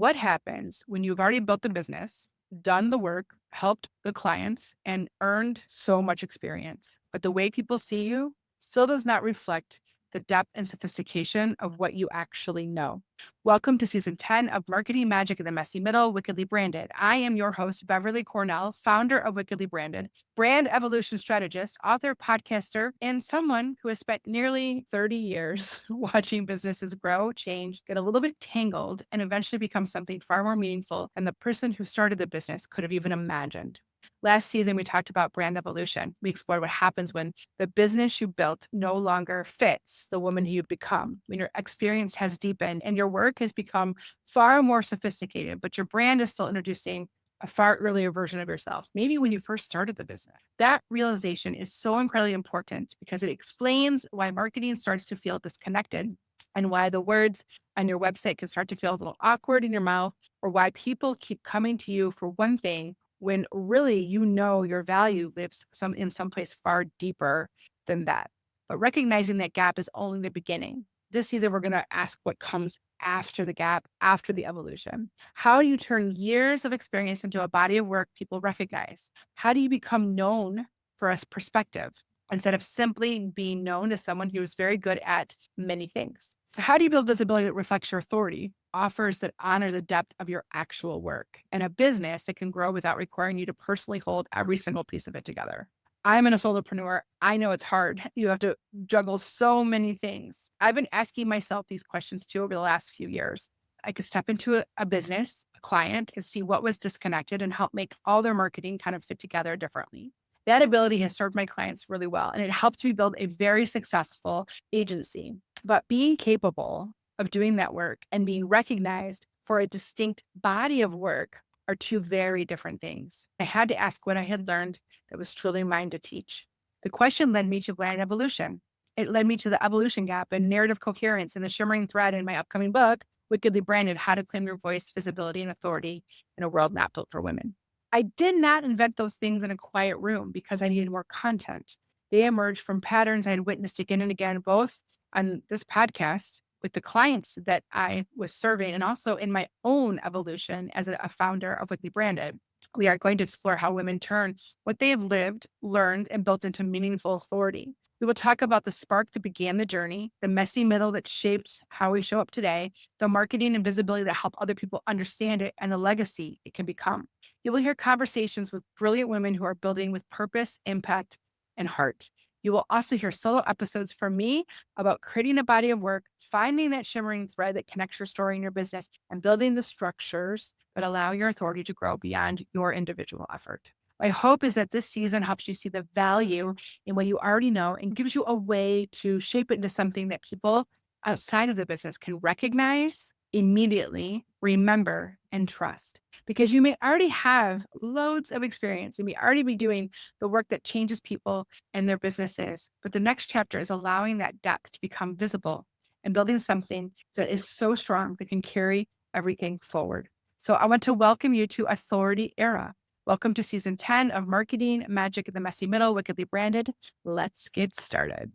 What happens when you've already built the business, done the work, helped the clients, and earned so much experience, but the way people see you still does not reflect the depth and sophistication of what you actually know? Welcome to season 10 of Marketing Magic in the Messy Middle, Wickedly Branded. I am your host, Beverly Cornell, founder of Wickedly Branded, brand evolution strategist, author, podcaster, and someone who has spent nearly 30 years watching businesses grow, change, get a little bit tangled, and eventually become something far more meaningful than the person who started the business could have even imagined. Last season, we talked about brand evolution. We explored what happens when the business you built no longer fits the woman who you've become, when your experience has deepened and your work has become far more sophisticated, but your brand is still introducing a far earlier version of yourself, maybe when you first started the business. That realization is so incredibly important because it explains why marketing starts to feel disconnected and why the words on your website can start to feel a little awkward in your mouth, or why people keep coming to you for one thing when really your value lives in some place far deeper than that. But recognizing that gap is only the beginning. This season, we're going to ask what comes after the gap, after the evolution. How do you turn years of experience into a body of work people recognize? How do you become known for a perspective instead of simply being known as someone who is very good at many things? So how do you build visibility that reflects your authority, offers that honor the depth of your actual work, and a business that can grow without requiring you to personally hold every single piece of it together? I'm a solopreneur. I know it's hard. You have to juggle so many things. I've been asking myself these questions too over the last few years. I could step into a business, a client, and see what was disconnected and help make all their marketing kind of fit together differently. That ability has served my clients really well, and it helped me build a very successful agency. But being capable of doing that work and being recognized for a distinct body of work are two very different things. I had to ask what I had learned that was truly mine to teach. The question led me to brand evolution. It led me to the evolution gap and narrative coherence and the shimmering thread in my upcoming book, Wickedly Branded: How to Claim Your Voice, Visibility, and Authority in a World Not Built for Women. I did not invent those things in a quiet room because I needed more content. They emerged from patterns I had witnessed again and again, both on this podcast with the clients that I was serving and also in my own evolution as a founder of Wickedly Branded. We are going to explore how women turn what they have lived, learned, and built into meaningful authority. We will talk about the spark that began the journey, the messy middle that shapes how we show up today, the marketing and visibility that help other people understand it, and the legacy it can become. You will hear conversations with brilliant women who are building with purpose, impact, and heart. You will also hear solo episodes from me about creating a body of work, finding that shimmering thread that connects your story and your business, and building the structures that allow your authority to grow beyond your individual effort. My hope is that this season helps you see the value in what you already know and gives you a way to shape it into something that people outside of the business can recognize immediately, remember, and trust. Because you may already have loads of experience. You may already be doing the work that changes people and their businesses. But the next chapter is allowing that depth to become visible and building something that is so strong that can carry everything forward. So I want to welcome you to Authority Era. Welcome to season 10 of Marketing Magic in the Messy Middle, Wickedly Branded. Let's get started.